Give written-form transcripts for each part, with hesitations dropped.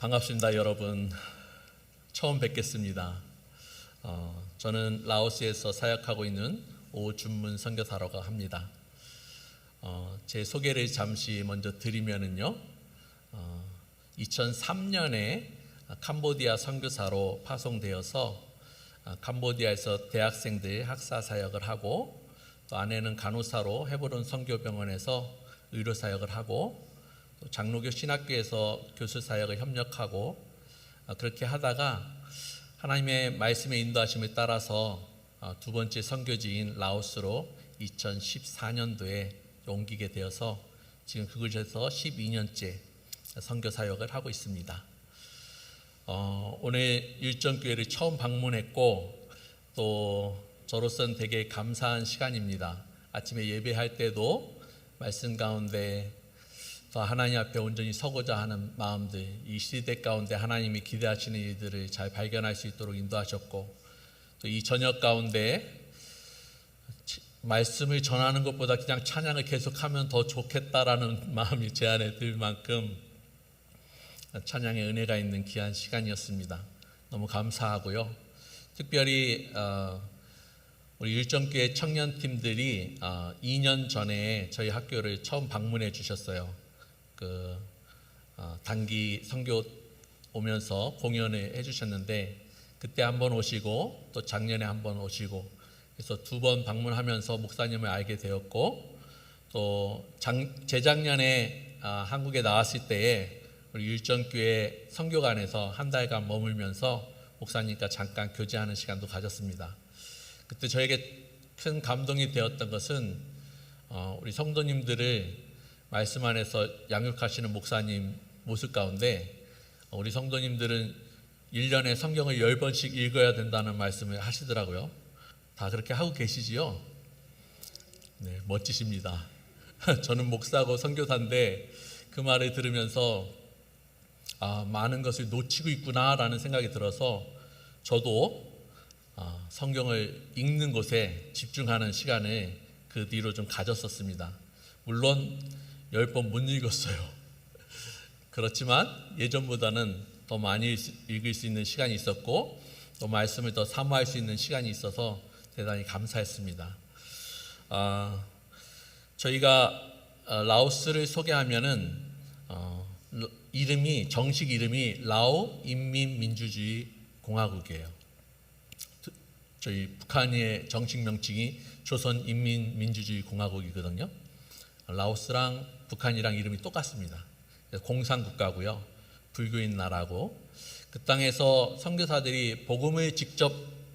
반갑습니다, 여러분. 처음 뵙겠습니다. 저는 라오스에서 사역하고 있는 오준문 선교사라고 합니다. 제 소개를 잠시 먼저 드리면은요, 2003년에 캄보디아 선교사로 파송되어서 캄보디아에서 대학생들 학사 사역을 하고, 또 아내는 간호사로 헤브론 선교병원에서 의료 사역을 하고, 또 장로교 신학교에서 교수 사역을 협력하고, 그렇게 하다가 하나님의 말씀의 인도하심에 따라서 두 번째 선교지인 라오스로 2014년도에 옮기게 되어서 지금 그곳에서 12년째 선교 사역을 하고 있습니다. 오늘 일정교회를 처음 방문했고, 또 저로서는 되게 감사한 시간입니다. 아침에 예배할 때도 말씀 가운데 더 하나님 앞에 온전히 서고자 하는 마음들, 이 시대 가운데 하나님이 기대하시는 일들을 잘 발견할 수 있도록 인도하셨고, 또 이 저녁 가운데 말씀을 전하는 것보다 그냥 찬양을 계속하면 더 좋겠다라는 마음이 제 안에 들 만큼 찬양의 은혜가 있는 귀한 시간이었습니다. 너무 감사하고요. 특별히 우리 일정교회 청년팀들이 2년 전에 저희 학교를 처음 방문해 주셨어요. 단기 선교 오면서 공연을 해주셨는데, 그때 한번 오시고 또 작년에 한번 오시고, 그래서 두 번 방문하면서 목사님을 알게 되었고, 또 재작년에 한국에 나왔을 때에 우리 일정교회 선교관에서 한 달간 머물면서 목사님과 잠깐 교제하는 시간도 가졌습니다. 그때 저에게 큰 감동이 되었던 것은 우리 성도님들을 말씀 안에서 양육하시는 목사님 모습 가운데, 우리 성도님들은 1년에 성경을 10번씩 읽어야 된다는 말씀을 하시더라고요. 다 그렇게 하고 계시지요? 네, 멋지십니다. 저는 목사고 선교사인데 그 말을 들으면서 많은 것을 놓치고 있구나라는 생각이 들어서 저도 성경을 읽는 곳에 집중하는 시간을 그 뒤로 좀 가졌었습니다. 물론 10번 못 읽었어요. 그렇지만 예전보다는 더 많이 읽을 수 있는 시간이 있었고, 또 말씀을 더 사모할 수 있는 시간이 있어서 대단히 감사했습니다. 저희가 라오스를 소개하면은 정식 이름이 라오 인민민주주의 공화국이에요. 저희 북한의 정식 명칭이 조선 인민민주주의 공화국이거든요. 라오스랑 북한이랑 이름이 똑같습니다. 공산국가고요, 불교인 나라고, 그 땅에서 선교사들이 복음을 직접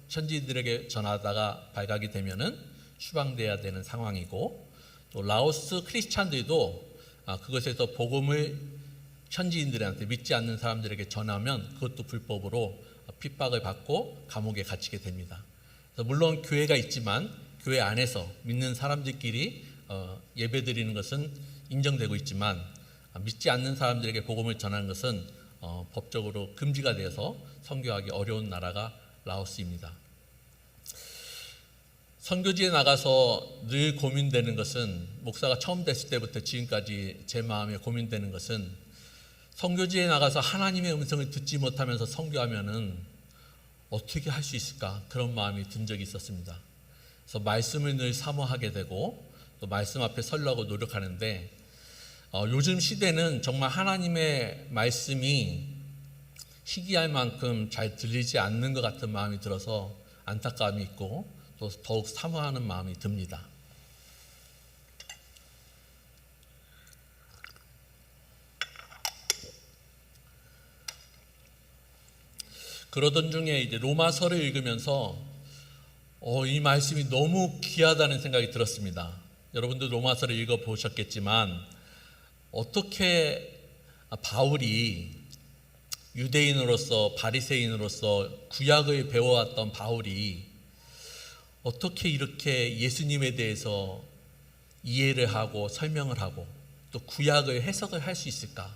현지인들에게 전하다가 발각이 되면은 추방돼야 되는 상황이고, 또 라오스 크리스찬들도 그것에서 복음을 현지인들한테, 믿지 않는 사람들에게 전하면 그것도 불법으로 핍박을 받고 감옥에 갇히게 됩니다. 그래서 물론 교회가 있지만 교회 안에서 믿는 사람들끼리 예배드리는 것은 인정되고 있지만, 믿지 않는 사람들에게 복음을 전하는 것은 법적으로 금지가 되어서 선교하기 어려운 나라가 라오스입니다. 선교지에 나가서 늘 고민되는 것은, 목사가 처음 됐을 때부터 지금까지 제 마음에 고민되는 것은, 선교지에 나가서 하나님의 음성을 듣지 못하면서 선교하면은 어떻게 할 수 있을까, 그런 마음이 든 적이 있었습니다. 그래서 말씀을 늘 사모하게 되고 또 말씀 앞에 서려고 노력하는데, 요즘 시대는 정말 하나님의 말씀이 희귀할 만큼 잘 들리지 않는 것 같은 마음이 들어서 안타까움이 있고, 또 더욱 사모하는 마음이 듭니다. 그러던 중에 이제 로마서를 읽으면서 이 말씀이 너무 귀하다는 생각이 들었습니다. 여러분들 로마서를 읽어보셨겠지만, 어떻게 바울이, 유대인으로서 바리새인으로서 구약을 배워왔던 바울이 어떻게 이렇게 예수님에 대해서 이해를 하고 설명을 하고 또 구약을 해석을 할 수 있을까?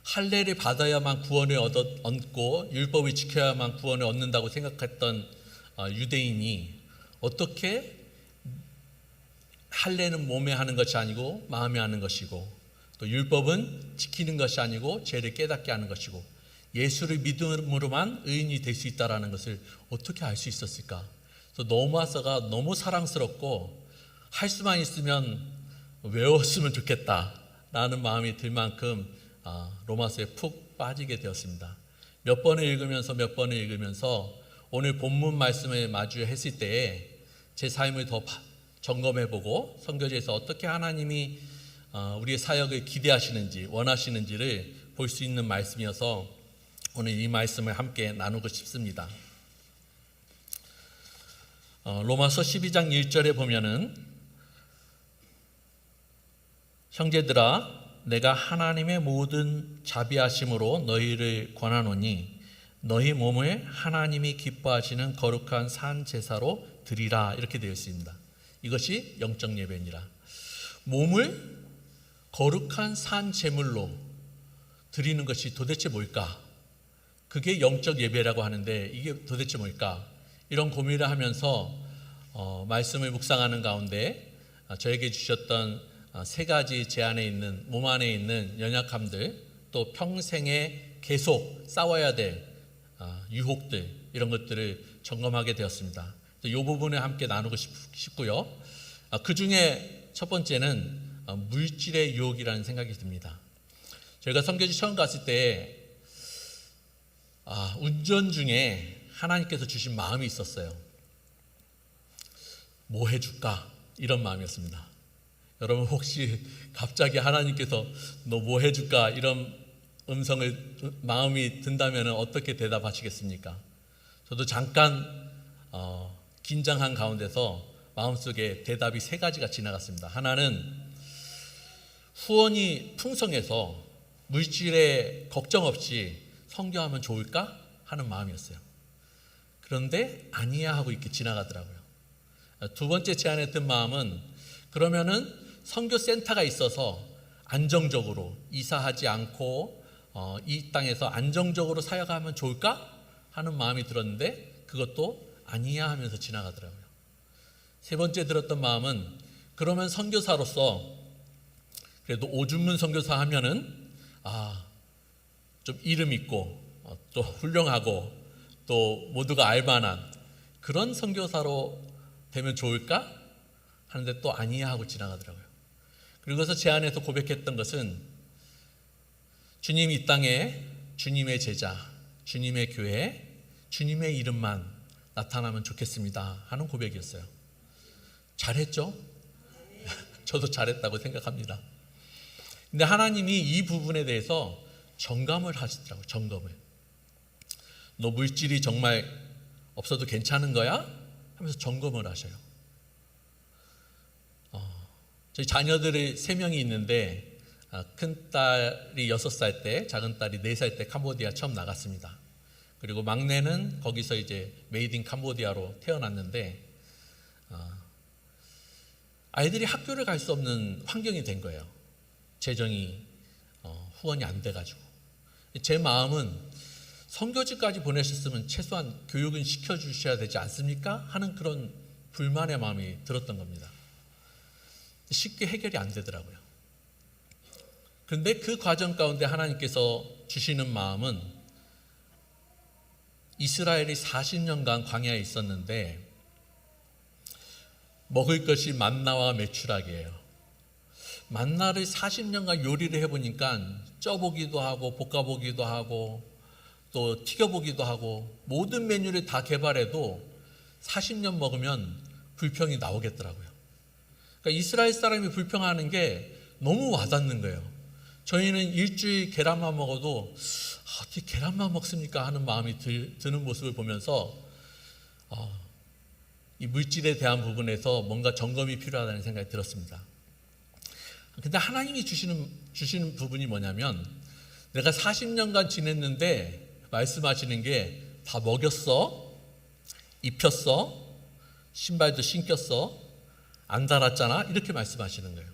할례를 받아야만 구원을 얻고 율법을 지켜야만 구원을 얻는다고 생각했던 유대인이 어떻게 할례는 몸에 하는 것이 아니고 마음에 하는 것이고, 또 율법은 지키는 것이 아니고 죄를 깨닫게 하는 것이고 예수를 믿음으로만 의인이 될 수 있다는 것을 어떻게 알 수 있었을까? 그래서 로마서가 너무 사랑스럽고 할 수만 있으면 외웠으면 좋겠다라는 마음이 들 만큼 로마서에 푹 빠지게 되었습니다. 몇 번을 읽으면서 오늘 본문 말씀을 마주했을 때에 제 삶을 더 점검해보고 선교지에서 어떻게 하나님이 우리의 사역을 기대하시는지 원하시는지를 볼 수 있는 말씀이어서 오늘 이 말씀을 함께 나누고 싶습니다. 로마서 12장 1절에 보면은 형제들아 내가 하나님의 모든 자비하심으로 너희를 권하노니 너희 몸을 하나님이 기뻐하시는 거룩한 산 제사로 드리라 이렇게 되어 있습니다. 이것이 영적 예배니라. 몸을 거룩한 산 제물로 드리는 것이 도대체 뭘까? 그게 영적 예배라고 하는데 이게 도대체 뭘까? 이런 고민을 하면서 말씀을 묵상하는 가운데 저에게 주셨던 세 가지 제 안에 있는 몸 안에 있는 연약함들 또 평생에 계속 싸워야 될 유혹들 이런 것들을 점검하게 되었습니다. 이 부분을 함께 나누고 싶고요. 그 중에 첫 번째는 물질의 유혹이라는 생각이 듭니다. 저희가 선교지 처음 갔을 때 운전 중에 하나님께서 주신 마음이 있었어요. 뭐 해줄까? 이런 마음이었습니다. 여러분 혹시 갑자기 하나님께서 너 뭐 해줄까? 이런 마음이 든다면 어떻게 대답하시겠습니까? 저도 잠깐 긴장한 가운데서 마음속에 대답이 세 가지가 지나갔습니다. 하나는 후원이 풍성해서 물질에 걱정 없이 선교하면 좋을까 하는 마음이었어요. 그런데 아니야 하고 이렇게 지나가더라고요. 두 번째 제안했던 마음은 그러면은 선교센터가 있어서 안정적으로 이사하지 않고 이 땅에서 안정적으로 사역하면 좋을까 하는 마음이 들었는데 그것도 아니야 하면서 지나가더라고요. 세 번째 들었던 마음은 그러면 선교사로서 그래도 오준문 선교사 하면은 좀 이름 있고 또 훌륭하고 또 모두가 알만한 그런 선교사로 되면 좋을까 하는데 또 아니야 하고 지나가더라고요. 그리고서 제 안에서 고백했던 것은 주님 이 땅에 주님의 제자, 주님의 교회, 주님의 이름만 나타나면 좋겠습니다 하는 고백이었어요. 잘했죠? 저도 잘했다고 생각합니다. 근데 하나님이 이 부분에 대해서 점검을 하시더라고요. 점검을. 너 물질이 정말 없어도 괜찮은 거야? 하면서 점검을 하셔요. 저희 자녀들이 3명이 있는데 큰 딸이 6살 때, 작은 딸이 4살 때 캄보디아 처음 나갔습니다. 그리고 막내는 거기서 이제 메이드 인 캄보디아로 태어났는데 아이들이 학교를 갈 수 없는 환경이 된 거예요. 재정이 후원이 안 돼가지고. 제 마음은 선교지까지 보내셨으면 최소한 교육은 시켜주셔야 되지 않습니까? 하는 그런 불만의 마음이 들었던 겁니다. 쉽게 해결이 안 되더라고요. 그런데 그 과정 가운데 하나님께서 주시는 마음은 이스라엘이 40년간 광야에 있었는데 먹을 것이 만나와 메추라기예요. 만나를 40년간 요리를 해보니까 쪄보기도 하고 볶아보기도 하고 또 튀겨보기도 하고 모든 메뉴를 다 개발해도 40년 먹으면 불평이 나오겠더라고요. 그러니까 이스라엘 사람이 불평하는 게 너무 와닿는 거예요. 저희는 일주일 계란만 먹어도 어떻게 계란만 먹습니까? 하는 마음이 드는 모습을 보면서 이 물질에 대한 부분에서 뭔가 점검이 필요하다는 생각이 들었습니다. 근데 하나님이 주시는 부분이 뭐냐면 내가 40년간 지냈는데 말씀하시는 게 다 먹였어, 입혔어, 신발도 신겼어, 안 달았잖아 이렇게 말씀하시는 거예요.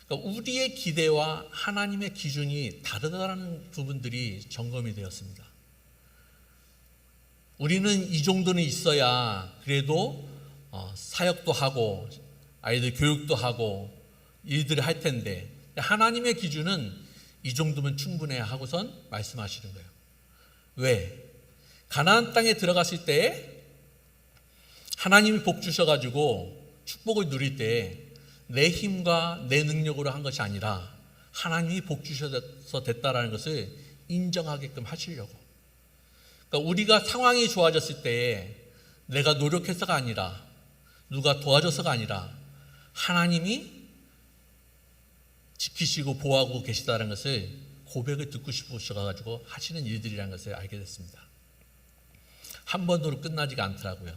그러니까 우리의 기대와 하나님의 기준이 다르다는 부분들이 점검이 되었습니다. 우리는 이 정도는 있어야 그래도 사역도 하고 아이들 교육도 하고 일들을 할 텐데 하나님의 기준은 이 정도면 충분해 하고선 말씀하시는 거예요. 왜? 가나안 땅에 들어갔을 때 하나님이 복 주셔가지고 축복을 누릴 때 내 힘과 내 능력으로 한 것이 아니라 하나님이 복 주셔서 됐다라는 것을 인정하게끔 하시려고. 그러니까 우리가 상황이 좋아졌을 때 내가 노력해서가 아니라 누가 도와줘서가 아니라 하나님이 지키시고 보호하고 계시다는 것을 고백을 듣고 싶으셔가지고 하시는 일들이라는 것을 알게 됐습니다. 한 번으로 끝나지가 않더라고요.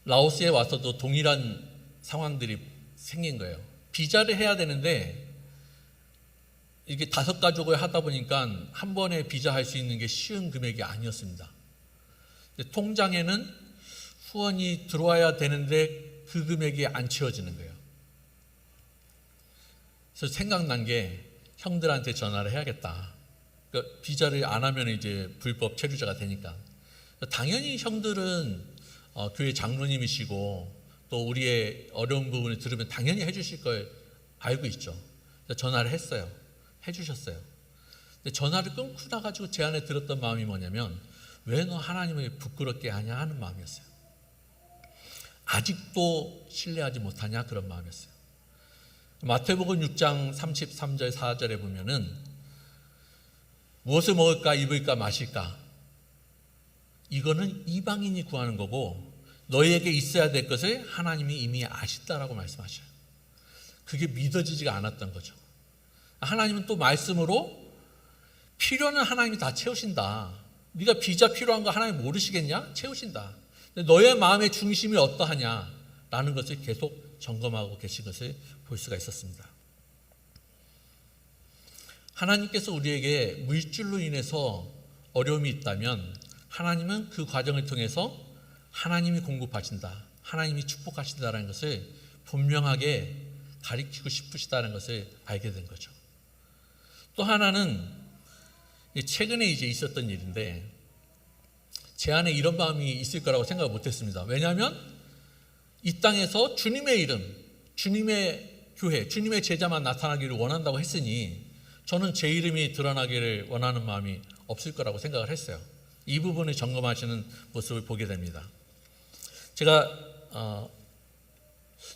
라오스에 와서도 동일한 상황들이 생긴 거예요. 비자를 해야 되는데 이게 5가족을 하다 보니까 한 번에 비자할 수 있는 게 쉬운 금액이 아니었습니다. 통장에는 후원이 들어와야 되는데 그 금액이 안 채워지는 거예요. 그래서 생각난 게 형들한테 전화를 해야겠다. 그러니까 비자를 안 하면 이제 불법 체류자가 되니까. 당연히 형들은 교회 장로님이시고 또 우리의 어려운 부분을 들으면 당연히 해주실 걸 알고 있죠. 그래서 전화를 했어요. 해주셨어요. 근데 전화를 끊고 나가지고 제 안에 들었던 마음이 뭐냐면 왜 너 하나님을 부끄럽게 하냐 하는 마음이었어요. 아직도 신뢰하지 못하냐 그런 마음이었어요. 마태복음 6장 33절 4절에 보면은 무엇을 먹을까 입을까 마실까 이거는 이방인이 구하는 거고 너희에게 있어야 될 것을 하나님이 이미 아신다라고 말씀하셔요. 그게 믿어지지가 않았던 거죠. 하나님은 또 말씀으로 필요는 하나님이 다 채우신다. 네가 비자 필요한 거 하나님 모르시겠냐? 채우신다. 근데 너의 마음의 중심이 어떠하냐라는 것을 계속 점검하고 계신 것을 볼 수가 있었습니다. 하나님께서 우리에게 물질로 인해서 어려움이 있다면 하나님은 그 과정을 통해서 하나님이 공급하신다, 하나님이 축복하신다는 것을 분명하게 가리키고 싶으시다는 것을 알게 된 거죠. 또 하나는 최근에 이제 있었던 일인데 제 안에 이런 마음이 있을 거라고 생각을 못했습니다. 왜냐하면 이 땅에서 주님의 이름, 주님의 교회, 주님의 제자만 나타나기를 원한다고 했으니 저는 제 이름이 드러나기를 원하는 마음이 없을 거라고 생각을 했어요. 이 부분을 점검하시는 모습을 보게 됩니다. 제가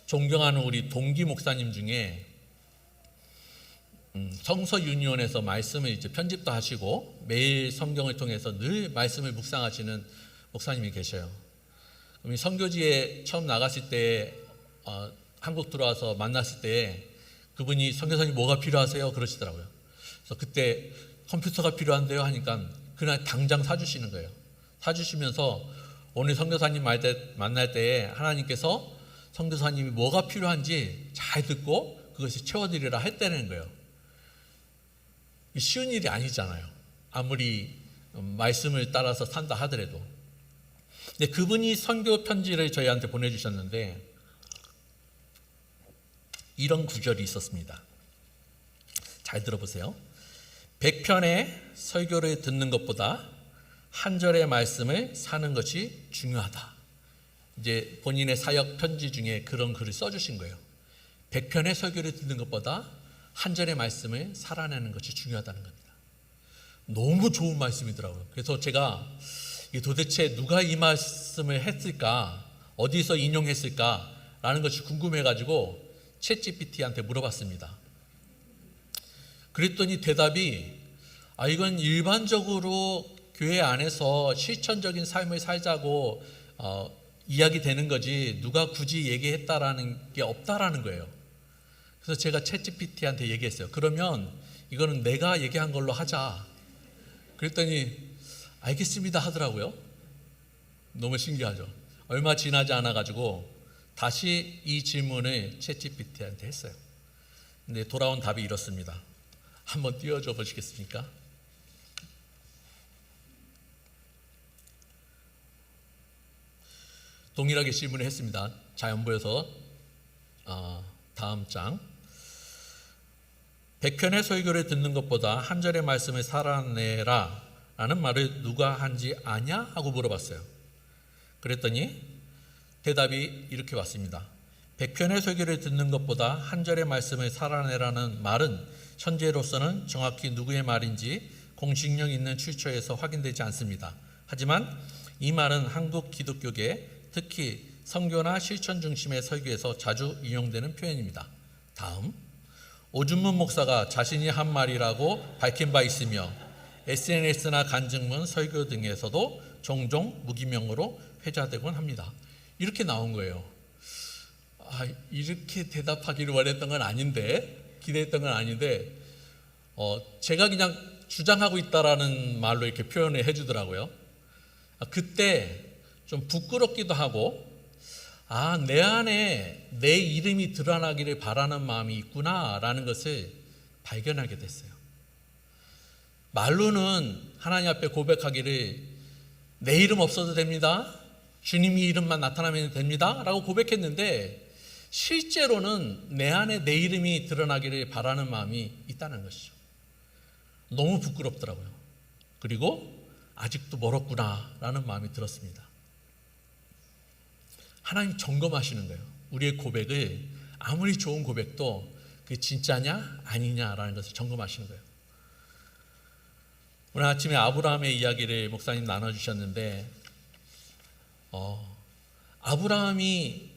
존경하는 우리 동기 목사님 중에 성서 유니온에서 말씀을 이제 편집도 하시고 매일 성경을 통해서 늘 말씀을 묵상하시는 목사님이 계셔요. 그럼 선교지에 처음 나갔을 때 한국 들어와서 만났을 때 그분이 선교사님 뭐가 필요하세요? 그러시더라고요. 그래서 그때 컴퓨터가 필요한데요 하니까 그날 당장 사주시는 거예요. 사주시면서 오늘 선교사님 만날 때 하나님께서 선교사님이 뭐가 필요한지 잘 듣고 그것을 채워드리라 했다는 거예요. 쉬운 일이 아니잖아요. 아무리 말씀을 따라서 산다 하더라도. 근데 그분이 선교 편지를 저희한테 보내주셨는데 이런 구절이 있었습니다. 잘 들어보세요. 100편의 설교를 듣는 것보다 한 절의 말씀을 사는 것이 중요하다. 이제 본인의 사역 편지 중에 그런 글을 써주신 거예요. 100편의 설교를 듣는 것보다 한 절의 말씀을 살아내는 것이 중요하다는 겁니다. 너무 좋은 말씀이더라고요. 그래서 제가 도대체 누가 이 말씀을 했을까, 어디서 인용했을까라는 것이 궁금해가지고 챗GPT한테 물어봤습니다. 그랬더니 대답이 이건 일반적으로 교회 안에서 실천적인 삶을 살자고 이야기되는 거지 누가 굳이 얘기했다라는 게 없다라는 거예요. 그래서 제가 챗GPT한테 얘기했어요. 그러면 이거는 내가 얘기한 걸로 하자. 그랬더니 알겠습니다 하더라고요. 너무 신기하죠. 얼마 지나지 않아가지고 다시 이 질문을 챗GPT한테 했어요. 근데 돌아온 답이 이렇습니다. 한번 띄워줘 보시겠습니까? 동일하게 질문을 했습니다. 자연부에서 다음 장 100편의 설교를 듣는 것보다 한 절의 말씀을 살아내라 라는 말을 누가 한지 아냐? 하고 물어봤어요. 그랬더니 대답이 이렇게 왔습니다. 100편의 설교를 듣는 것보다 한 절의 말씀을 살아내라는 말은 현재로서는 정확히 누구의 말인지 공식력 있는 출처에서 확인되지 않습니다. 하지만 이 말은 한국 기독교계, 특히 선교나 실천 중심의 설교에서 자주 인용되는 표현입니다. 다음, 오준문 목사가 자신이 한 말이라고 밝힌 바 있으며 SNS나 간증문, 설교 등에서도 종종 무기명으로 회자되곤 합니다. 이렇게 나온 거예요. 이렇게 대답하기를 원했던 건 아닌데, 기대했던 건 아닌데, 제가 그냥 주장하고 있다라는 말로 이렇게 표현을 해주더라고요. 그때 좀 부끄럽기도 하고, 내 안에 내 이름이 드러나기를 바라는 마음이 있구나라는 것을 발견하게 됐어요. 말로는 하나님 앞에 고백하기를 내 이름 없어도 됩니다. 주님이 이름만 나타나면 됩니다. 라고 고백했는데 실제로는 내 안에 내 이름이 드러나기를 바라는 마음이 있다는 것이죠. 너무 부끄럽더라고요. 그리고 아직도 멀었구나라는 마음이 들었습니다. 하나님 점검하시는 거예요. 우리의 고백을 아무리 좋은 고백도 그게 진짜냐 아니냐라는 것을 점검하시는 거예요. 오늘 아침에 아브라함의 이야기를 목사님 나눠주셨는데 아브라함이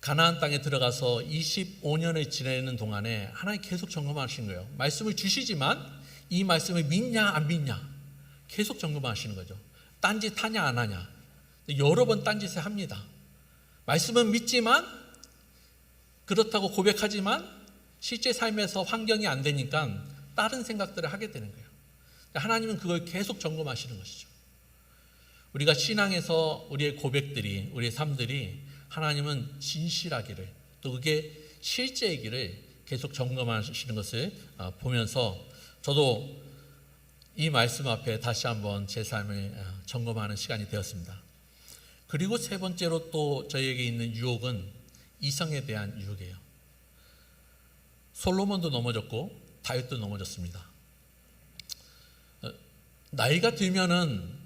가나안 땅에 들어가서 25년을 지내는 동안에 하나님 계속 점검하시는 거예요. 말씀을 주시지만 이 말씀을 믿냐 안 믿냐 계속 점검하시는 거죠. 딴짓 하냐 안 하냐 여러 번 딴짓을 합니다. 말씀은 믿지만 그렇다고 고백하지만 실제 삶에서 환경이 안 되니까 다른 생각들을 하게 되는 거예요. 하나님은 그걸 계속 점검하시는 것이죠. 우리가 신앙에서 우리의 고백들이, 우리의 삶들이 하나님은 진실하기를 또 그게 실제이기를 계속 점검하시는 것을 보면서 저도 이 말씀 앞에 다시 한번 제 삶을 점검하는 시간이 되었습니다. 그리고 세 번째로 또 저희에게 있는 유혹은 이성에 대한 유혹이에요. 솔로몬도 넘어졌고 다윗도 넘어졌습니다. 나이가 들면은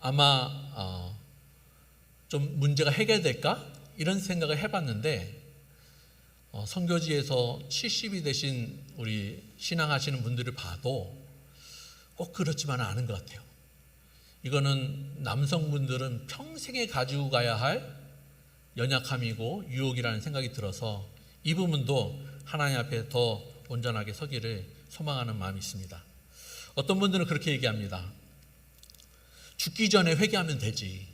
아마 좀 문제가 해결될까? 이런 생각을 해봤는데 선교지에서 70이 되신 우리 신앙하시는 분들을 봐도 꼭 그렇지만은 않은 것 같아요. 이거는 남성분들은 평생에 가지고 가야 할 연약함이고 유혹이라는 생각이 들어서 이 부분도 하나님 앞에 더 온전하게 서기를 소망하는 마음이 있습니다. 어떤 분들은 그렇게 얘기합니다. 죽기 전에 회개하면 되지.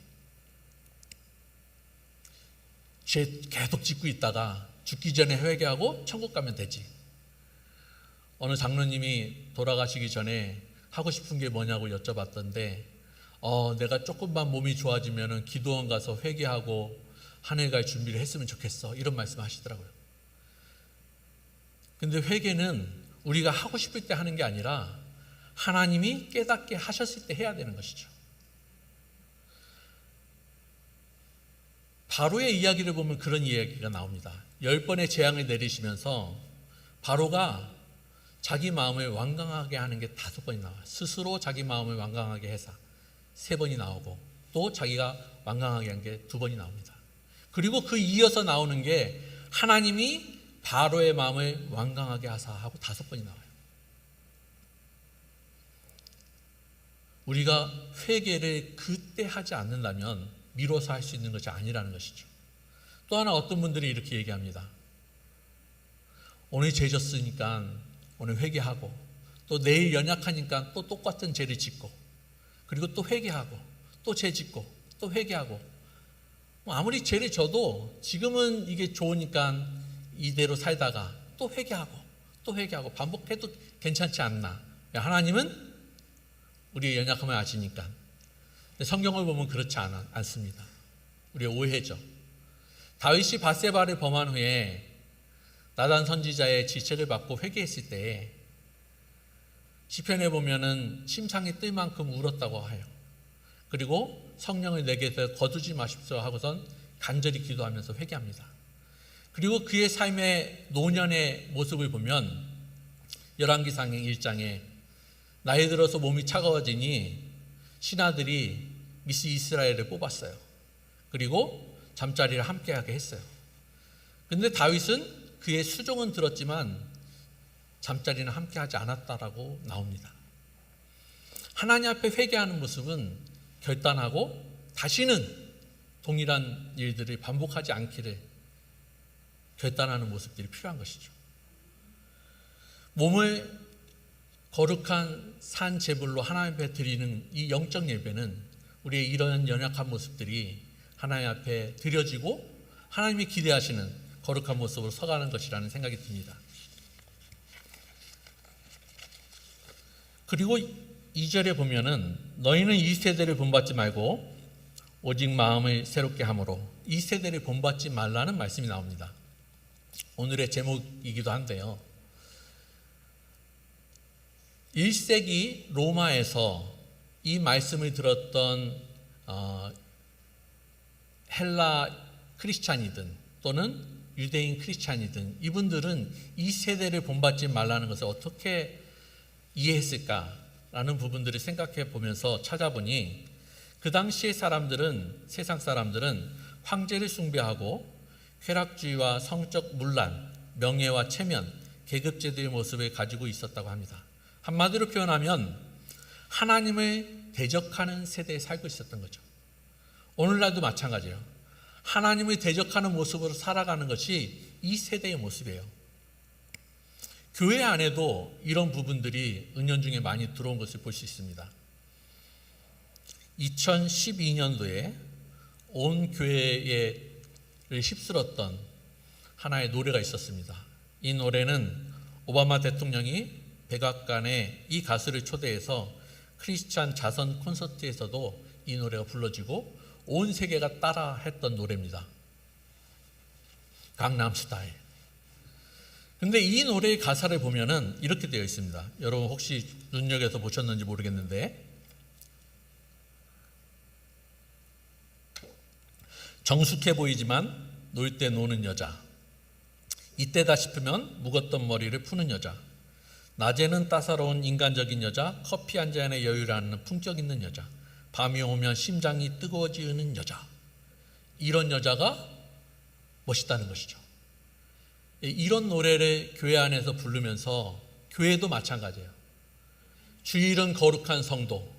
죄 계속 짓고 있다가 죽기 전에 회개하고 천국 가면 되지. 어느 장로님이 돌아가시기 전에 하고 싶은 게 뭐냐고 여쭤봤던데 내가 조금만 몸이 좋아지면 기도원 가서 회개하고 하늘 갈 준비를 했으면 좋겠어. 이런 말씀 하시더라고요. 근데 회개는 우리가 하고 싶을 때 하는 게 아니라 하나님이 깨닫게 하셨을 때 해야 되는 것이죠. 바로의 이야기를 보면 그런 이야기가 나옵니다. 10번의 재앙을 내리시면서 바로가 자기 마음을 완강하게 하는 게 5번이 나와요. 스스로 자기 마음을 완강하게 해서 3번이 나오고 또 자기가 완강하게 한 게 2번이 나옵니다. 그리고 그 이어서 나오는 게 하나님이 바로의 마음을 완강하게 하사 하고 5번이 나와요. 우리가 회개를 그때 하지 않는다면 미뤄서 할 수 있는 것이 아니라는 것이죠. 또 하나 어떤 분들이 이렇게 얘기합니다. 오늘 죄 졌으니까 오늘 회개하고 또 내일 연약하니까 또 똑같은 죄를 짓고 그리고 또 회개하고 또 죄 짓고 또 회개하고 아무리 죄를 져도 지금은 이게 좋으니까 이대로 살다가 또 회개하고 반복해도 괜찮지 않나. 하나님은 우리의 연약함을 아시니까. 성경을 보면 그렇지 않습니다. 우리의 오해죠. 다윗이 밧세바를 범한 후에 나단 선지자의 질책을 받고 회개했을 때 시편에 보면은 심상이 뜰 만큼 울었다고 해요. 그리고 성령을 내게서 거두지 마십시오 하고선 간절히 기도하면서 회개합니다. 그리고 그의 삶의 노년의 모습을 보면 열왕기상 1장에 나이 들어서 몸이 차가워지니 신하들이 미스 이스라엘을 뽑았어요. 그리고 잠자리를 함께하게 했어요. 그런데 다윗은 그의 수종은 들었지만 잠자리는 함께하지 않았다라고 나옵니다. 하나님 앞에 회개하는 모습은 결단하고 다시는 동일한 일들을 반복하지 않기를 결단하는 모습들이 필요한 것이죠. 몸을 거룩한 산 제물로 하나님 앞에 드리는 이 영적 예배는 우리의 이런 연약한 모습들이 하나님 앞에 드려지고 하나님이 기대하시는 거룩한 모습으로 서가는 것이라는 생각이 듭니다. 그리고 2절에 보면은 너희는 이 세대를 본받지 말고 오직 마음을 새롭게 함으로 이 세대를 본받지 말라는 말씀이 나옵니다. 오늘의 제목이기도 한데요. 1세기 로마에서 이 말씀을 들었던 헬라 크리스찬이든 또는 유대인 크리스찬이든 이분들은 이 세대를 본받지 말라는 것을 어떻게 이해했을까라는 부분들을 생각해 보면서 찾아보니 그 당시의 사람들은, 세상 사람들은 황제를 숭배하고 쾌락주의와 성적 문란, 명예와 체면, 계급제도의 모습을 가지고 있었다고 합니다. 한마디로 표현하면 하나님을 대적하는 세대에 살고 있었던 거죠. 오늘날도 마찬가지예요. 하나님을 대적하는 모습으로 살아가는 것이 이 세대의 모습이에요. 교회 안에도 이런 부분들이 은연중에 많이 들어온 것을 볼 수 있습니다. 2012년도에 온 교회를 휩쓸었던 하나의 노래가 있었습니다. 이 노래는 오바마 대통령이 백악관에 이 가수를 초대해서 크리스찬 자선 콘서트에서도 이 노래가 불러지고 온 세계가 따라 했던 노래입니다. 강남스타일. 근데 이 노래의 가사를 보면은 이렇게 되어 있습니다. 여러분 혹시 눈여겨서 보셨는지 모르겠는데, 정숙해 보이지만 놀 때 노는 여자, 이때다 싶으면 묵었던 머리를 푸는 여자, 낮에는 따사로운 인간적인 여자, 커피 한 잔의 여유를 아는 품격 있는 여자, 밤이 오면 심장이 뜨거워지는 여자, 이런 여자가 멋있다는 것이죠. 이런 노래를 교회 안에서 부르면서, 교회도 마찬가지예요. 주일은 거룩한 성도,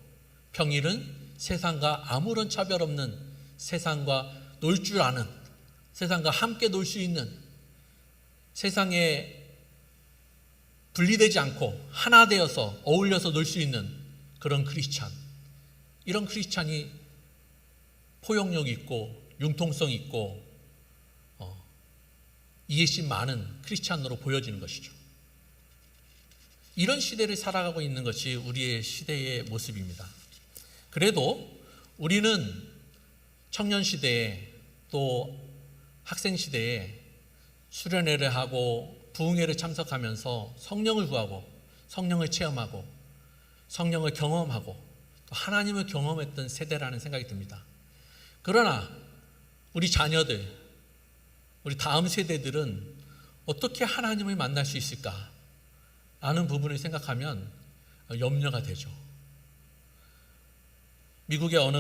평일은 세상과 아무런 차별 없는, 세상과 놀 줄 아는, 세상과 함께 놀 수 있는, 세상에 분리되지 않고 하나 되어서 어울려서 놀 수 있는 그런 크리스찬, 이런 크리스찬이 포용력 있고 융통성 있고 이해심 많은 크리스찬으로 보여지는 것이죠. 이런 시대를 살아가고 있는 것이 우리의 시대의 모습입니다. 그래도 우리는 청년 시대에 또 학생 시대에 수련회를 하고 부흥회를 참석하면서 성령을 구하고 성령을 체험하고 성령을 경험하고 또 하나님을 경험했던 세대라는 생각이 듭니다. 그러나 우리 자녀들, 우리 다음 세대들은 어떻게 하나님을 만날 수 있을까 라는 부분을 생각하면 염려가 되죠. 미국의 어느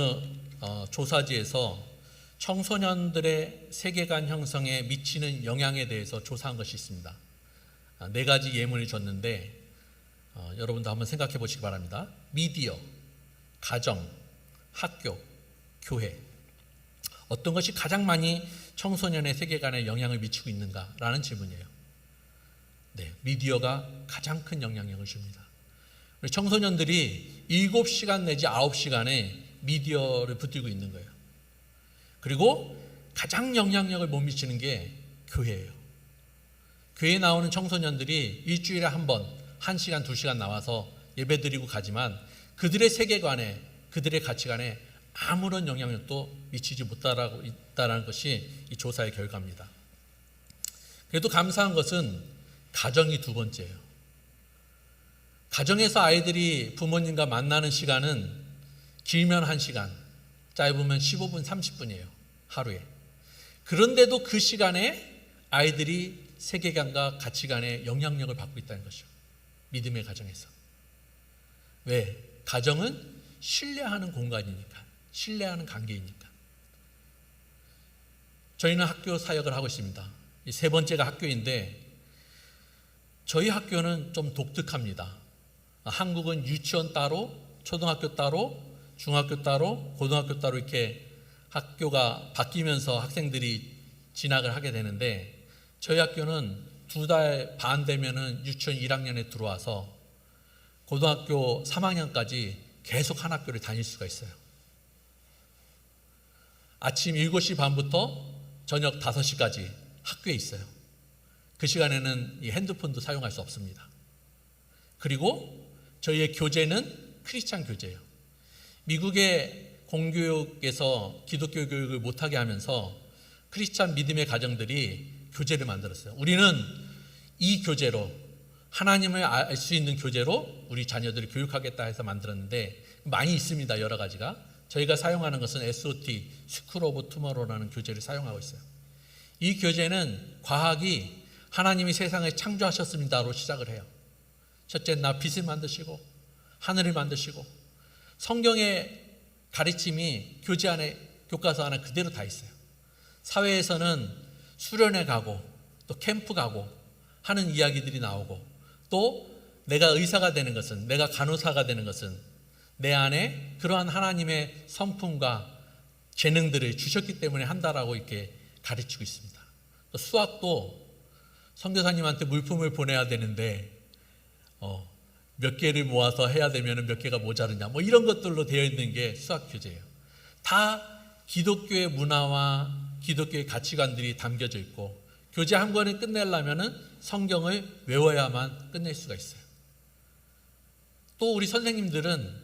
조사지에서 청소년들의 세계관 형성에 미치는 영향에 대해서 조사한 것이 있습니다. 4가지 예문을 줬는데 여러분도 한번 생각해 보시기 바랍니다. 미디어, 가정, 학교, 교회, 어떤 것이 가장 많이 청소년의 세계관에 영향을 미치고 있는가라는 질문이에요. 네, 미디어가 가장 큰 영향력을 줍니다. 우리 청소년들이 7시간 내지 9시간에 미디어를 붙들고 있는 거예요. 그리고 가장 영향력을 못 미치는 게 교회예요. 교회에 나오는 청소년들이 일주일에 한 번, 1시간, 2시간 나와서 예배드리고 가지만 그들의 세계관에, 그들의 가치관에 아무런 영향력도 미치지 못하고 있다는 것이 이 조사의 결과입니다. 그래도 감사한 것은 가정이 2번째예요. 가정에서 아이들이 부모님과 만나는 시간은 길면 1시간, 짧으면 15분, 30분이에요. 하루에. 그런데도 그 시간에 아이들이 세계관과 가치관에 영향력을 받고 있다는 것이죠. 믿음의 가정에서. 왜? 가정은 신뢰하는 공간이니까, 신뢰하는 관계이니까. 저희는 학교 사역을 하고 있습니다. 이 세 번째가 학교인데 저희 학교는 좀 독특합니다. 한국은 유치원 따로, 초등학교 따로, 중학교 따로, 고등학교 따로 이렇게 학교가 바뀌면서 학생들이 진학을 하게 되는데 저희 학교는 2달 반 되면은 유치원 1학년에 들어와서 고등학교 3학년까지 계속 한 학교를 다닐 수가 있어요. 아침 7시 반부터 저녁 5시까지 학교에 있어요. 그 시간에는 이 핸드폰도 사용할 수 없습니다. 그리고 저희의 교재는 크리스찬 교재예요. 미국의 공교육에서 기독교 교육을 못하게 하면서 크리스찬 믿음의 가정들이 교재를 만들었어요. 우리는 이 교재로 하나님을 알 수 있는 교재로 우리 자녀들을 교육하겠다 해서 만들었는데 많이 있습니다. 여러 가지가. 저희가 사용하는 것은 SOT, School of Tomorrow라는 교재를 사용하고 있어요. 이 교재는 과학이 하나님이 세상을 창조하셨습니다로 시작을 해요. 첫째, 나 빛을 만드시고 하늘을 만드시고 성경의 가르침이 교재 안에 교과서 안에 그대로 다 있어요. 사회에서는 수련회 가고 또 캠프 가고 하는 이야기들이 나오고 또 내가 의사가 되는 것은, 내가 간호사가 되는 것은 내 안에 그러한 하나님의 성품과 재능들을 주셨기 때문에 한다라고 이렇게 가르치고 있습니다. 또 수학도 선교사님한테 물품을 보내야 되는데 몇 개를 모아서 해야 되면 몇 개가 모자르냐 뭐 이런 것들로 되어 있는 게 수학 교재예요. 다 기독교의 문화와 기독교의 가치관들이 담겨져 있고 교재 한 권을 끝내려면 성경을 외워야만 끝낼 수가 있어요. 또 우리 선생님들은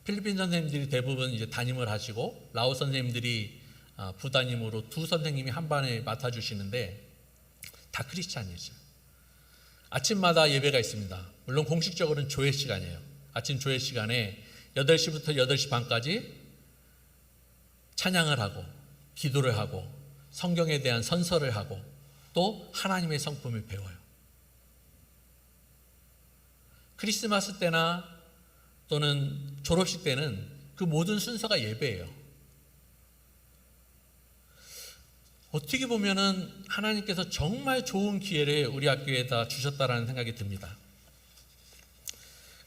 필리핀 선생님들이 대부분 이제 담임을 하시고 라오스 선생님들이 부담임으로 2 선생님이 한 반을 맡아주시는데 다 크리스찬이죠. 아침마다 예배가 있습니다. 물론 공식적으로는 조회 시간이에요. 아침 조회 시간에 8시부터 8시 반까지 찬양을 하고 기도를 하고 성경에 대한 선서를 하고 또 하나님의 성품을 배워요. 크리스마스 때나 또는 졸업식 때는 그 모든 순서가 예배예요. 어떻게 보면은 하나님께서 정말 좋은 기회를 우리 학교에다 주셨다라는 생각이 듭니다.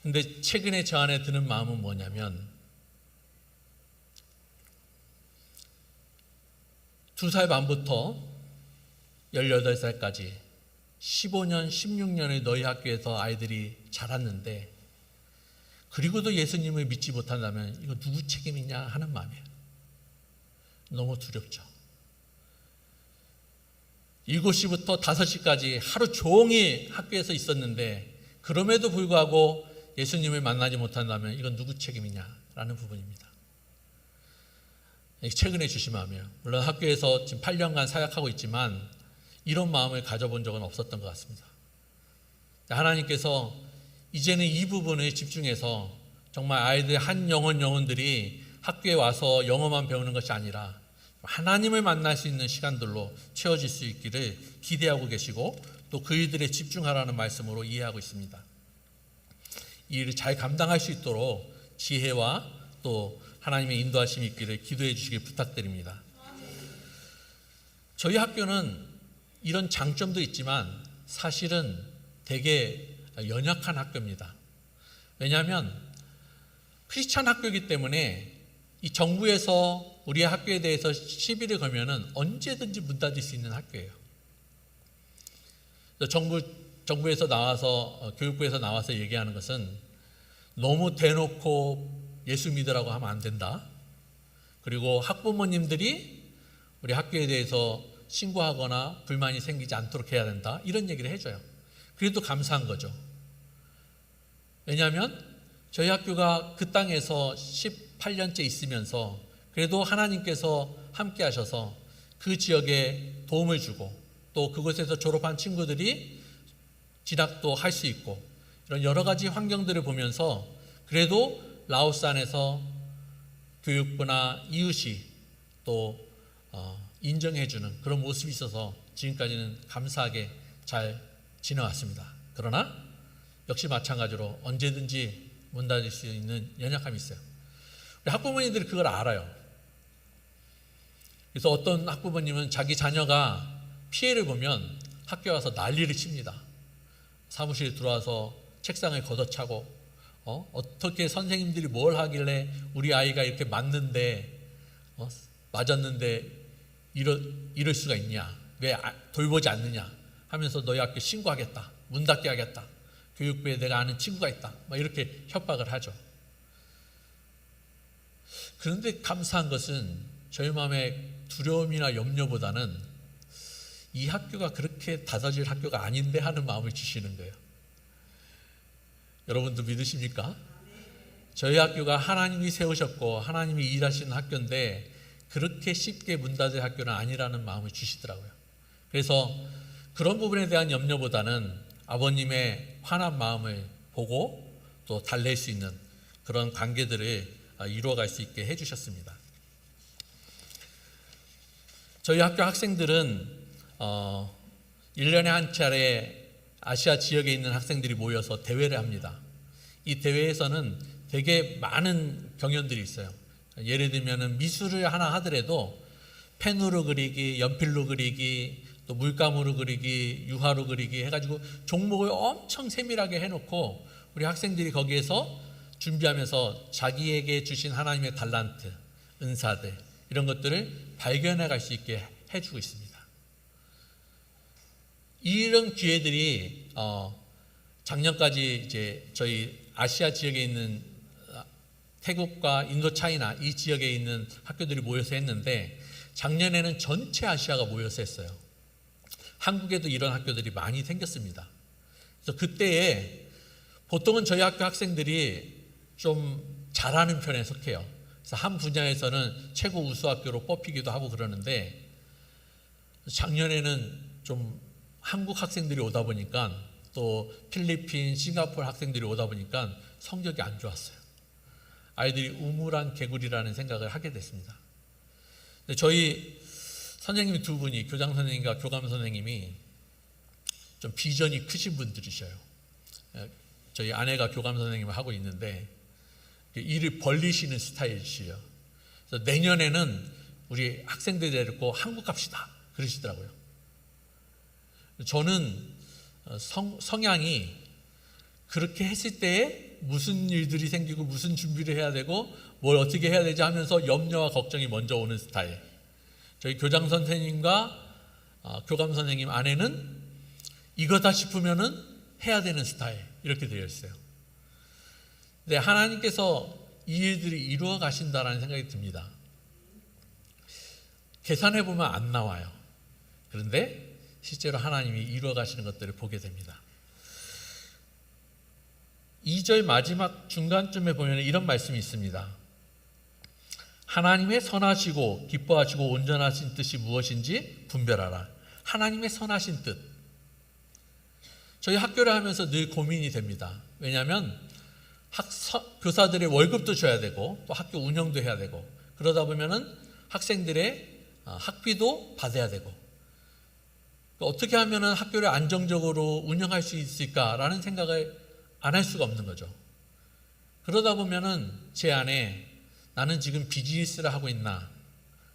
근데 최근에 저 안에 드는 마음은 뭐냐면 2살 반부터 18살까지 15년, 16년의 너희 학교에서 아이들이 자랐는데 그리고도 예수님을 믿지 못한다면 이거 누구 책임이냐 하는 마음이에요. 너무 두렵죠. 7시부터 5시까지 하루 종일 학교에서 있었는데 그럼에도 불구하고 예수님을 만나지 못한다면 이건 누구 책임이냐라는 부분입니다. 최근에 주신 마음이에요. 물론 학교에서 지금 8년간 사역하고 있지만 이런 마음을 가져본 적은 없었던 것 같습니다. 하나님께서 이제는 이 부분에 집중해서 정말 아이들 한 영혼들이 학교에 와서 영어만 배우는 것이 아니라 하나님을 만날 수 있는 시간들로 채워질 수 있기를 기대하고 계시고 또 그 일들에 집중하라는 말씀으로 이해하고 있습니다. 이 일을 잘 감당할 수 있도록 지혜와 또 하나님의 인도하심이 있기를 기도해 주시길 부탁드립니다. 저희 학교는 이런 장점도 있지만 사실은 되게 연약한 학교입니다. 왜냐하면 크리스찬 학교이기 때문에 이 정부에서 우리의 학교에 대해서 시비를 걸면은 언제든지 문 닫을 수 있는 학교예요. 정부에서 나와서 교육부에서 나와서 얘기하는 것은 너무 대놓고 예수 믿으라고 하면 안 된다. 그리고 학부모님들이 우리 학교에 대해서 신고하거나 불만이 생기지 않도록 해야 된다. 이런 얘기를 해줘요. 그래도 감사한 거죠. 왜냐하면 저희 학교가 그 땅에서 18년째 있으면서 그래도 하나님께서 함께 하셔서 그 지역에 도움을 주고 또 그곳에서 졸업한 친구들이 진학도 할 수 있고 이런 여러 가지 환경들을 보면서 그래도 라오스 안에서 교육부나 이웃이 또 인정해주는 그런 모습이 있어서 지금까지는 감사하게 잘 지내왔습니다. 그러나 역시 마찬가지로 언제든지 문 닫을 수 있는 연약함이 있어요. 우리 학부모님들이 그걸 알아요. 그래서 어떤 학부모님은 자기 자녀가 피해를 보면 학교에 와서 난리를 칩니다. 사무실에 들어와서 책상을 걷어차고 어떻게 선생님들이 뭘 하길래 우리 아이가 이렇게 맞았는데 이럴 수가 있냐, 왜 돌보지 않느냐 하면서 너희 학교 신고하겠다, 문 닫게 하겠다, 교육부에 내가 아는 친구가 있다, 이렇게 협박을 하죠. 그런데 감사한 것은 저희 마음에 두려움이나 염려보다는 이 학교가 그렇게 다사질 학교가 아닌데 하는 마음을 주시는 거예요. 여러분도 믿으십니까? 저희 학교가 하나님이 세우셨고 하나님이 일하시는 학교인데 그렇게 쉽게 문 닫을 학교는 아니라는 마음을 주시더라고요. 그래서 그런 부분에 대한 염려보다는 아버님의 환한 마음을 보고 또 달랠 수 있는 그런 관계들을 이루어갈 수 있게 해주셨습니다. 저희 학교 학생들은 1년에 한 차례 아시아 지역에 있는 학생들이 모여서 대회를 합니다. 이 대회에서는 되게 많은 경연들이 있어요. 예를 들면 미술을 하나 하더라도 펜으로 그리기, 연필로 그리기, 또 물감으로 그리기, 유화로 그리기 해가지고 종목을 엄청 세밀하게 해놓고 우리 학생들이 거기에서 준비하면서 자기에게 주신 하나님의 달란트, 은사들 이런 것들을 발견해 갈 수 있게 해주고 있습니다. 이런 기회들이 작년까지 이제 저희 아시아 지역에 있는 태국과 인도 차이나 이 지역에 있는 학교들이 모여서 했는데 작년에는 전체 아시아가 모여서 했어요. 한국에도 이런 학교들이 많이 생겼습니다. 그래서 그때에 보통은 저희 학교 학생들이 좀 잘하는 편에 속해요. 그래서 한 분야에서는 최고 우수 학교로 뽑히기도 하고 그러는데 작년에는 좀 한국 학생들이 오다 보니까 또 필리핀, 싱가포르 학생들이 오다 보니까 성적이 안 좋았어요. 아이들이 우물안 개구리라는 생각을 하게 됐습니다. 근데 저희 선생님 두 분이, 교장 선생님과 교감 선생님이 좀 비전이 크신 분들이셔요. 저희 아내가 교감 선생님을 하고 있는데 일을 벌리시는 스타일이시죠. 그래서 내년에는 우리 학생들 데리고 한국 갑시다 그러시더라고요. 저는 성향이 그렇게 했을 때에 무슨 일들이 생기고 무슨 준비를 해야 되고 뭘 어떻게 해야 되지 하면서 염려와 걱정이 먼저 오는 스타일. 저희 교장 선생님과 교감 선생님 아내는 이거다 싶으면은 해야 되는 스타일 이렇게 되어 있어요. 근데 하나님께서 이 일들이 이루어 가신다라는 생각이 듭니다. 계산해 보면 안 나와요. 그런데 실제로 하나님이 이루어 가시는 것들을 보게 됩니다. 2절 마지막 중간쯤에 보면 이런 말씀이 있습니다. 하나님의 선하시고 기뻐하시고 온전하신 뜻이 무엇인지 분별하라. 하나님의 선하신 뜻. 저희 학교를 하면서 늘 고민이 됩니다. 왜냐하면 교사들의 월급도 줘야 되고 또 학교 운영도 해야 되고 그러다 보면은 학생들의 학비도 받아야 되고 어떻게 하면 학교를 안정적으로 운영할 수 있을까라는 생각을 안 할 수가 없는 거죠. 그러다 보면은 제 안에 나는 지금 비즈니스를 하고 있나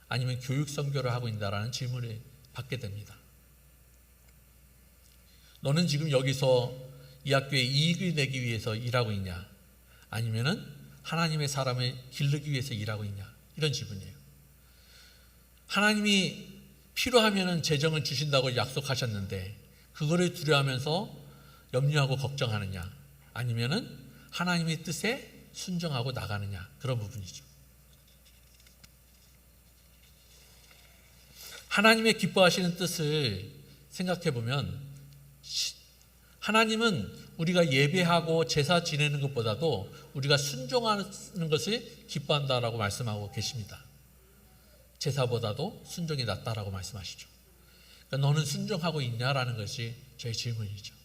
아니면 교육 선교를 하고 있나라는 질문을 받게 됩니다. 너는 지금 여기서 이 학교에 이익을 내기 위해서 일하고 있냐 아니면은 하나님의 사람을 기르기 위해서 일하고 있냐 이런 질문이에요. 하나님이 필요하면은 재정을 주신다고 약속하셨는데 그거를 두려워하면서 염려하고 걱정하느냐 아니면은 하나님의 뜻에 순종하고 나가느냐 그런 부분이죠. 하나님의 기뻐하시는 뜻을 생각해 보면 하나님은 우리가 예배하고 제사 지내는 것보다도 우리가 순종하는 것을 기뻐한다라고 말씀하고 계십니다. 제사보다도 순종이 낫다라고 말씀하시죠. 그러니까 너는 순종하고 있냐라는 것이 저의 질문이죠.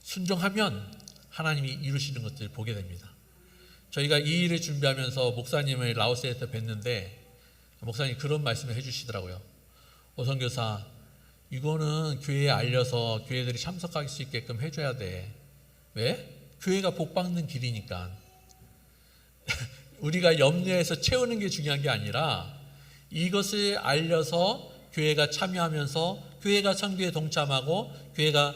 순종하면 하나님이 이루시는 것들을 보게 됩니다. 저희가 이 일을 준비하면서 목사님을 라오스에서 뵀는데 목사님이 그런 말씀을 해주시더라고요. 오성교사, 이거는 교회에 알려서 교회들이 참석할 수 있게끔 해줘야 돼. 왜? 교회가 복받는 길이니까. 우리가 염려해서 채우는 게 중요한 게 아니라 이것을 알려서 교회가 참여하면서 교회가 선교에 동참하고 교회가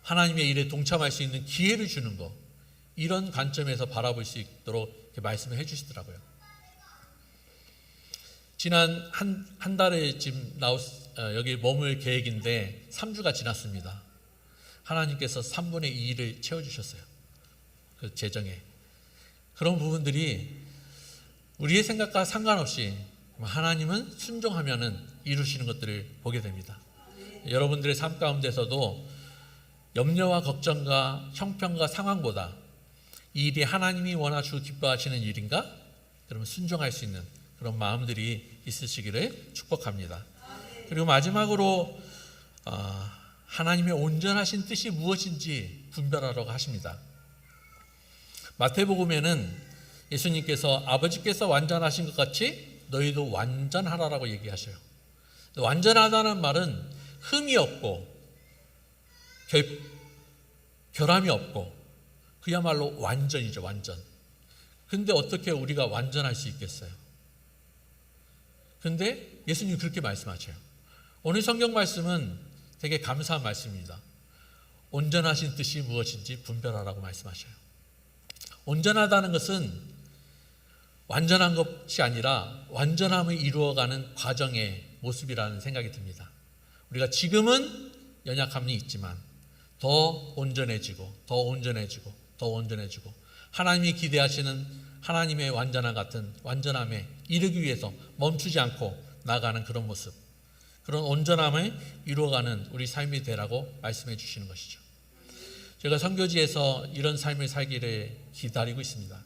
하나님의 일에 동참할 수 있는 기회를 주는 것, 이런 관점에서 바라볼 수 있도록 이렇게 말씀을 해주시더라고요. 지난 한 달에 지금 여기 머물 계획인데 3주가 지났습니다. 하나님께서 3분의 2를 채워주셨어요. 그 재정에. 그런 부분들이 우리의 생각과 상관없이 하나님은 순종하면은 이루시는 것들을 보게 됩니다. 여러분들의 삶 가운데서도 염려와 걱정과 형편과 상황보다 이 일이 하나님이 원하시고 기뻐하시는 일인가? 그러면 순종할 수 있는 그런 마음들이 있으시기를 축복합니다. 그리고 마지막으로 하나님의 온전하신 뜻이 무엇인지 분별하라고 하십니다. 마태복음에는 예수님께서 아버지께서 완전하신 것 같이 너희도 완전하라라고 얘기하셔요. 완전하다는 말은 흠이 없고 결함이 없고 그야말로 완전이죠, 완전. 근데 어떻게 우리가 완전할 수 있겠어요? 근데 예수님이 그렇게 말씀하셔요. 오늘 성경 말씀은 되게 감사한 말씀입니다. 온전하신 뜻이 무엇인지 분별하라고 말씀하셔요. 온전하다는 것은 완전한 것이 아니라 완전함을 이루어가는 과정의 모습이라는 생각이 듭니다. 우리가 지금은 연약함이 있지만 더 온전해지고 더 온전해지고 더 온전해지고 하나님이 기대하시는 하나님의 완전함 같은 완전함에 이르기 위해서 멈추지 않고 나아가는 그런 모습, 그런 온전함을 이루어가는 우리 삶이 되라고 말씀해 주시는 것이죠. 제가 선교지에서 이런 삶을 살기를 기다리고 있습니다.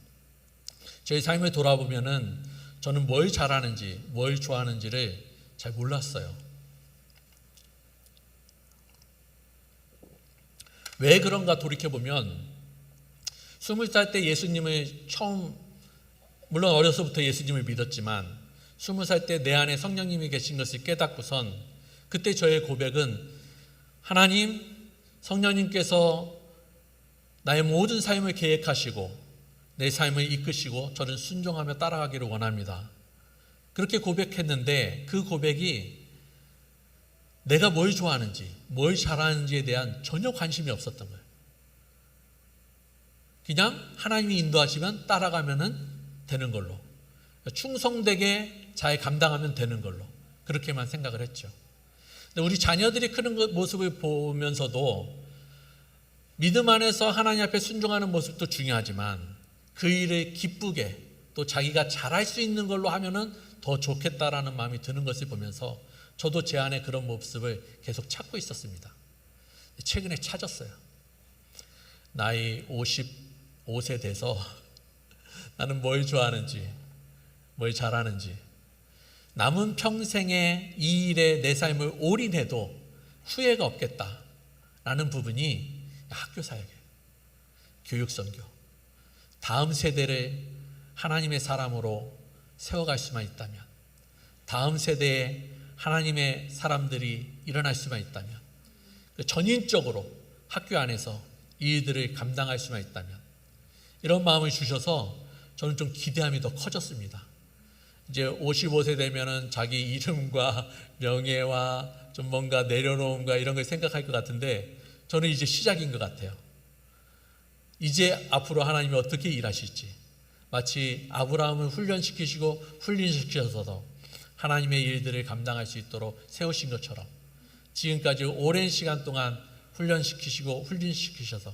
저희 삶을 돌아보면은 저는 뭘 잘하는지 뭘 좋아하는지를 잘 몰랐어요. 왜 그런가 돌이켜보면 20살 때 예수님을 처음, 물론 어려서부터 예수님을 믿었지만 20살 때 내 안에 성령님이 계신 것을 깨닫고선 그때 저의 고백은 하나님, 성령님께서 나의 모든 삶을 계획하시고 내 삶을 이끄시고 저를 순종하며 따라가기를 원합니다. 그렇게 고백했는데 그 고백이 내가 뭘 좋아하는지 뭘 잘하는지에 대한 전혀 관심이 없었던 거예요. 그냥 하나님이 인도하시면 따라가면 되는 걸로, 충성되게 잘 감당하면 되는 걸로 그렇게만 생각을 했죠. 근데 우리 자녀들이 크는 모습을 보면서도 믿음 안에서 하나님 앞에 순종하는 모습도 중요하지만 그 일을 기쁘게 또 자기가 잘할 수 있는 걸로 하면은 더 좋겠다라는 마음이 드는 것을 보면서 저도 제 안에 그런 모습을 계속 찾고 있었습니다. 최근에 찾았어요. 나이 55세 돼서 나는 뭘 좋아하는지 뭘 잘하는지 남은 평생에 이 일에 내 삶을 올인해도 후회가 없겠다라는 부분이 학교 사역이에요. 교육 선교. 다음 세대를 하나님의 사람으로 세워갈 수만 있다면, 다음 세대에 하나님의 사람들이 일어날 수만 있다면, 전인적으로 학교 안에서 이 일들을 감당할 수만 있다면, 이런 마음을 주셔서 저는 좀 기대함이 더 커졌습니다. 이제 55세 되면은 자기 이름과 명예와 좀 뭔가 내려놓음과 이런 걸 생각할 것 같은데 저는 이제 시작인 것 같아요. 이제 앞으로 하나님이 어떻게 일하실지, 마치 아브라함을 훈련시키시고 훈련시키셔서 하나님의 일들을 감당할 수 있도록 세우신 것처럼 지금까지 오랜 시간 동안 훈련시키시고 훈련시키셔서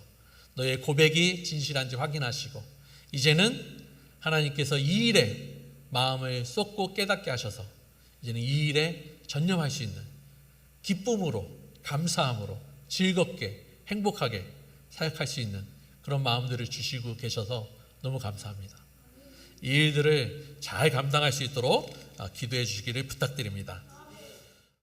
너의 고백이 진실한지 확인하시고 이제는 하나님께서 이 일에 마음을 쏟고 깨닫게 하셔서 이제는 이 일에 전념할 수 있는 기쁨으로, 감사함으로, 즐겁게, 행복하게 사역할 수 있는 그런 마음들을 주시고 계셔서 너무 감사합니다. 이 일들을 잘 감당할 수 있도록 기도해 주시기를 부탁드립니다.